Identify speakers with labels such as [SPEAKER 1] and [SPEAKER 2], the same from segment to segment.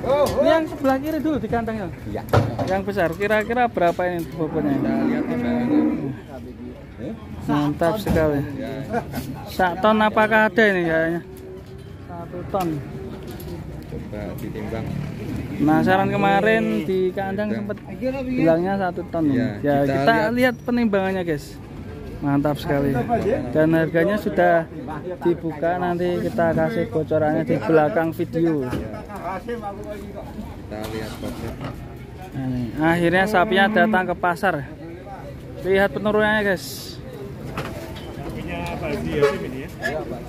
[SPEAKER 1] Ini yang sebelah kiri dulu di kandangnya.
[SPEAKER 2] Iya.
[SPEAKER 1] Yang besar kira-kira berapa ini bobotnya?
[SPEAKER 2] Kita lihat timbangannya.
[SPEAKER 1] Mantap sekali. 1 ton apakah ada ini kayaknya? 1 ton.
[SPEAKER 2] Coba ditimbang.
[SPEAKER 1] Penasaran kemarin di kandang sempat bilangnya 1 ton. Ya, kita lihat penimbangannya guys. Mantap sekali. Dan harganya sudah dibuka, nanti kita kasih bocorannya di belakang video.
[SPEAKER 2] Kita lihat potret.
[SPEAKER 1] Nah, nih, akhirnya sapinya datang ke pasar. Lihat penurunannya guys.
[SPEAKER 3] Sapinya Pak Haji Yasim ini ya?
[SPEAKER 2] Iya, Pak.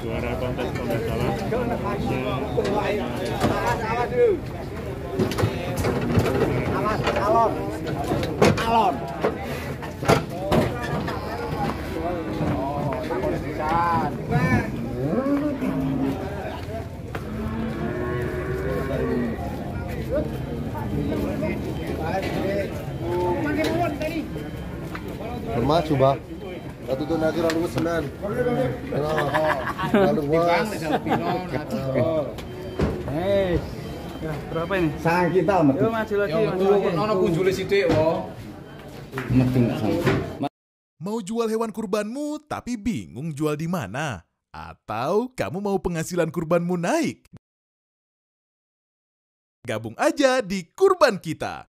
[SPEAKER 3] Juara kontes kalau salah.
[SPEAKER 2] Alon.
[SPEAKER 4] Maju, Mbak. Satu tuh nanti lalu senan. Lalu was.
[SPEAKER 1] Ya, berapa ini?
[SPEAKER 2] Sang kita
[SPEAKER 1] Yuk maju lagi, maju lagi.
[SPEAKER 2] ono kunjule sithik wo.
[SPEAKER 5] Mau jual hewan kurbanmu tapi bingung jual di mana? Atau kamu mau penghasilan kurbanmu naik? Gabung aja di Kurban Kita.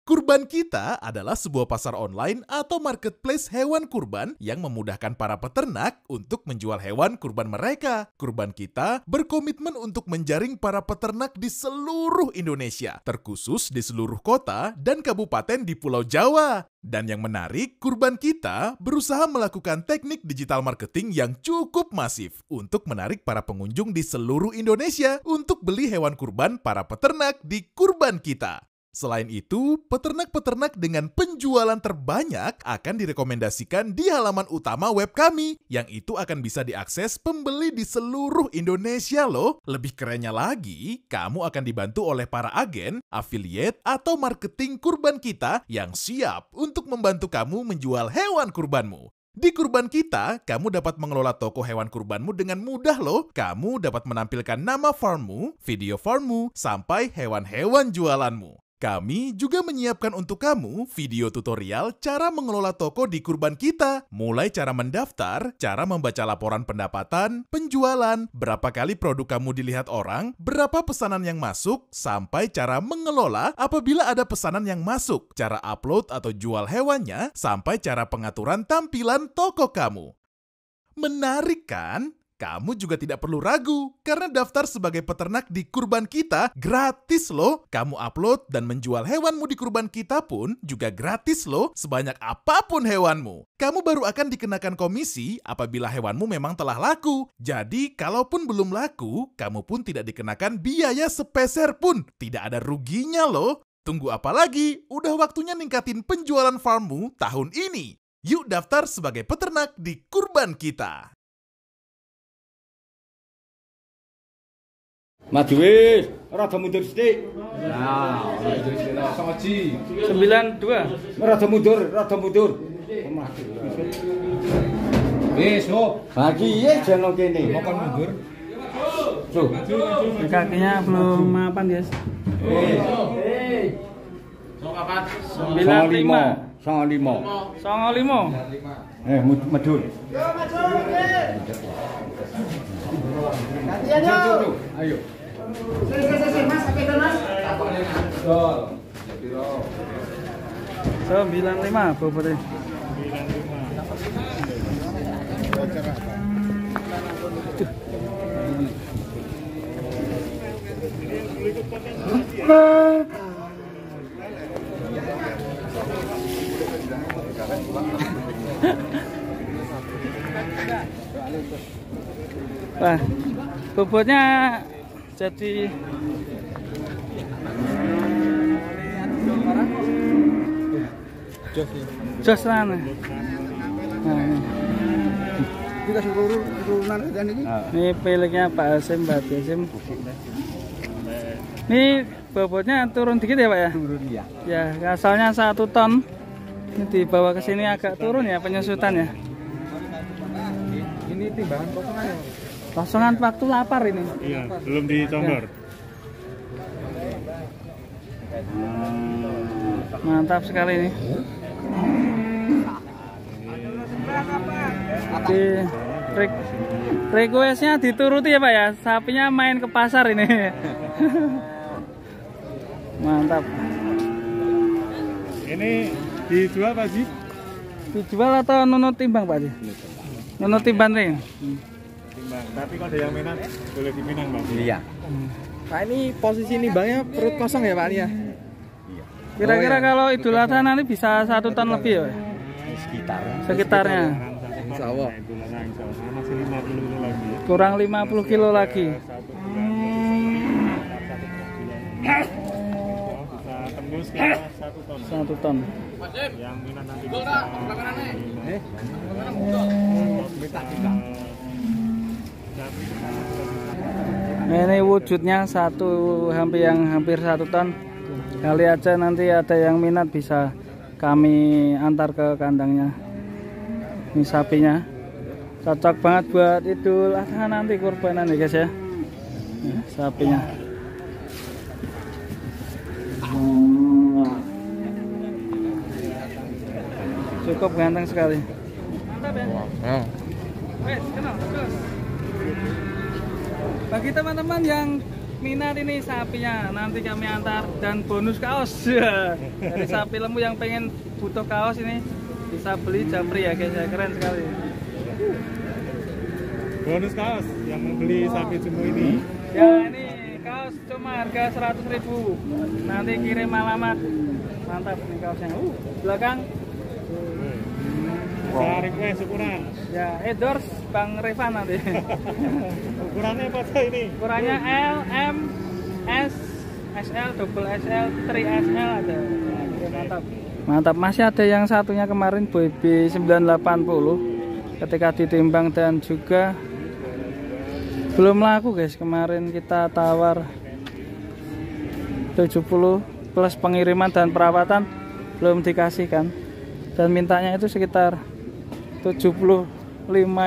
[SPEAKER 5] Kurban Kita adalah sebuah pasar online atau marketplace hewan kurban yang memudahkan para peternak untuk menjual hewan kurban mereka. Kurban Kita berkomitmen untuk menjaring para peternak di seluruh Indonesia, terkhusus di seluruh kota dan kabupaten di Pulau Jawa. Dan yang menarik, Kurban Kita berusaha melakukan teknik digital marketing yang cukup masif untuk menarik para pengunjung di seluruh Indonesia untuk beli hewan kurban para peternak di Kurban Kita. Selain itu, peternak-peternak dengan penjualan terbanyak akan direkomendasikan di halaman utama web kami, yang itu akan bisa diakses pembeli di seluruh Indonesia loh. Lebih kerennya lagi, kamu akan dibantu oleh para agen, affiliate, atau marketing Kurban Kita yang siap untuk membantu kamu menjual hewan kurbanmu. Di Kurban Kita, kamu dapat mengelola toko hewan kurbanmu dengan mudah loh. Kamu dapat menampilkan nama farmmu, video farmmu, sampai hewan-hewan jualanmu. Kami juga menyiapkan untuk kamu video tutorial cara mengelola toko di Kurban Kita. Mulai cara mendaftar, cara membaca laporan pendapatan, penjualan, berapa kali produk kamu dilihat orang, berapa pesanan yang masuk, sampai cara mengelola apabila ada pesanan yang masuk, cara upload atau jual hewannya, sampai cara pengaturan tampilan toko kamu. Menarik kan? Kamu juga tidak perlu ragu, karena daftar sebagai peternak di Kurban Kita gratis loh. Kamu upload dan menjual hewanmu di Kurban Kita pun juga gratis loh, sebanyak apapun hewanmu. Kamu baru akan dikenakan komisi apabila hewanmu memang telah laku. Jadi, kalaupun belum laku, kamu pun tidak dikenakan biaya sepeser pun. Tidak ada ruginya loh. Tunggu apa lagi? Udah waktunya ningkatin penjualan farmmu tahun ini. Yuk daftar sebagai peternak di Kurban Kita.
[SPEAKER 2] Maju wis, rada mundur sithik. Nah, mundur sithik soji.
[SPEAKER 1] 92.
[SPEAKER 2] Rada mundur. Wis, ho. Bagi ye jeno kene. Kok mundur? Tuh,
[SPEAKER 1] Kakinya belum mapan guys.
[SPEAKER 3] Sok kapan?
[SPEAKER 1] 95. 95.
[SPEAKER 2] medul. Ayo.
[SPEAKER 6] Mas, oke Mas.
[SPEAKER 1] 95 bobotnya. Wah, bobotnya jadi jos lah. Nah,
[SPEAKER 4] Kita suruh turunan dan ini.
[SPEAKER 1] ini pilihnya Pak Hasim, Pak Hasim. Ini bobotnya turun dikit ya Pak ya?
[SPEAKER 2] Turun ya.
[SPEAKER 1] Ya, asalnya 1 ton. Ini dibawa ke sini agak turun ya penyusutannya.
[SPEAKER 2] Ini timbangan kosongan ya?
[SPEAKER 1] Kosongan waktu lapar ini.
[SPEAKER 3] Iya, belum dicongor.
[SPEAKER 1] Mantap sekali ini. Oke, requestnya dituruti ya Pak ya. Sapinya main ke pasar ini. Mantap.
[SPEAKER 3] Ini dijual Pak Ji?
[SPEAKER 1] Dijual atau nunut timbang Pak Ji? Nunut timbang nih.
[SPEAKER 3] Timbang. Tapi kalau ada yang minat boleh dipinang Bang.
[SPEAKER 2] Iya. Nah ini posisi nimbangnya perut kosong ya Pak ya?
[SPEAKER 1] Kira-kira kalau Idul Adha nanti bisa 1 ton lebih ya? Sekitarnya.
[SPEAKER 2] Insya Allah.
[SPEAKER 3] Masih 50 kilo lagi.
[SPEAKER 1] Kurang 50 kilo lagi.
[SPEAKER 3] Bisa tembus ke 1 ton.
[SPEAKER 1] 1 ton.
[SPEAKER 3] Yang minat nanti bisa.
[SPEAKER 1] Ini wujudnya hampir 1 ton. Kali aja nanti ada yang minat bisa kami antar ke kandangnya. Ini sapinya cocok banget buat Idul Adha nanti kurbanan ya guys ya. Nah, sapinya. Cukup ganteng sekali. Mantap ya. Bagi teman-teman yang minat ini sapinya nanti kami antar dan bonus kaos dari sapi lembu yang pengen butuh kaos ini bisa beli Japri ya guys ya, keren sekali.
[SPEAKER 3] Bonus kaos yang membeli sapi jumbo ini.
[SPEAKER 1] Ya ini kaos cuma harga 100.000, nanti kirim alamat. Mantap nih kaosnya. Belakang
[SPEAKER 3] Bisa request ukuran.
[SPEAKER 1] ya endorse Bang Revan nanti.
[SPEAKER 3] Ukurannya apa tuh ini?
[SPEAKER 1] Ukurannya L, M, S, SL, double SL, 3SL ada. Oke, mantap. Mantap, masih ada yang satunya kemarin BB 980 ketika ditimbang dan juga belum laku guys. Kemarin kita tawar 70 plus pengiriman dan perawatan belum dikasihkan. Dan mintanya itu sekitar 75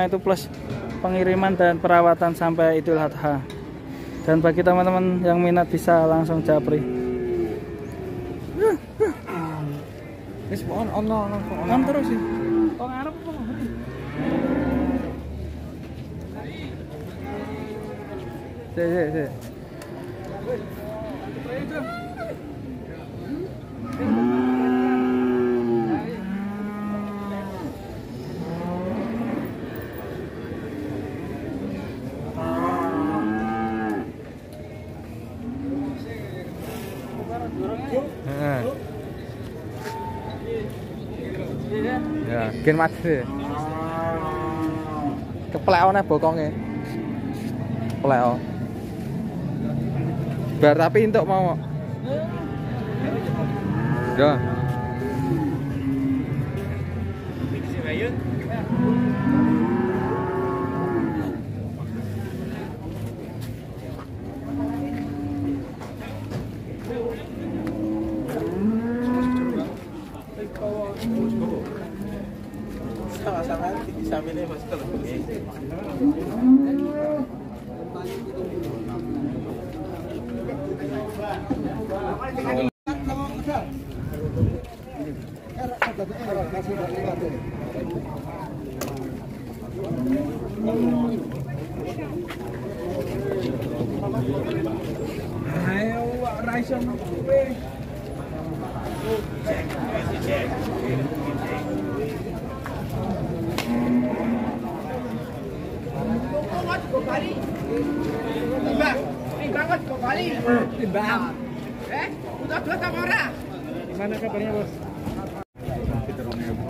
[SPEAKER 1] itu plus pengiriman dan perawatan sampai Idul Adha. Dan bagi teman-teman yang minat bisa langsung Japri.
[SPEAKER 2] Wis on
[SPEAKER 1] terus sih. Oh ngarep apa? Sik.
[SPEAKER 2] Ya, gen mati. Keplekone bokonge. Pleo. Bar tapi entuk mau. Ya.
[SPEAKER 7] Sama-sama disampaikan Mas kalau ayo raiso kowe timbang. Udah dua apa ora?
[SPEAKER 3] Gimana kabarnya Bos?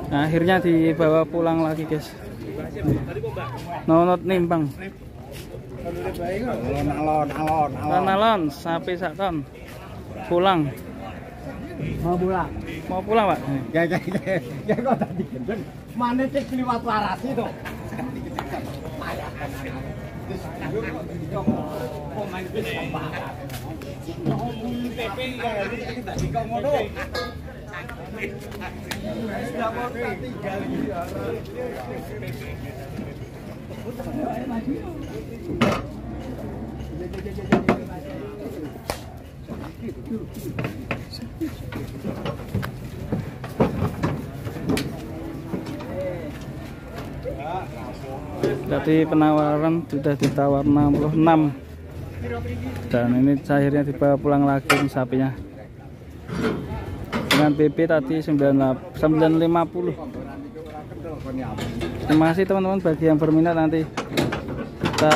[SPEAKER 1] Nah, akhirnya dibawa pulang lagi guys. Nonot nimbang. Alon sapi 1 ton. Pulang. Mau pulang Pak?
[SPEAKER 2] Ya kok tadi gendeng. Mane cek liwat waras itu.
[SPEAKER 1] Jadi penawaran sudah ditawar 66 dan ini akhirnya dibawa pulang lagi sapinya dengan PP tadi 950. Terima kasih teman-teman bagi yang berminat, nanti kita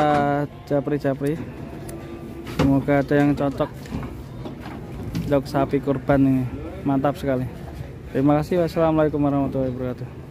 [SPEAKER 1] japri-japri, semoga ada yang cocok untuk sapi kurban ini, mantap sekali. Terima kasih, wassalamualaikum warahmatullahi wabarakatuh.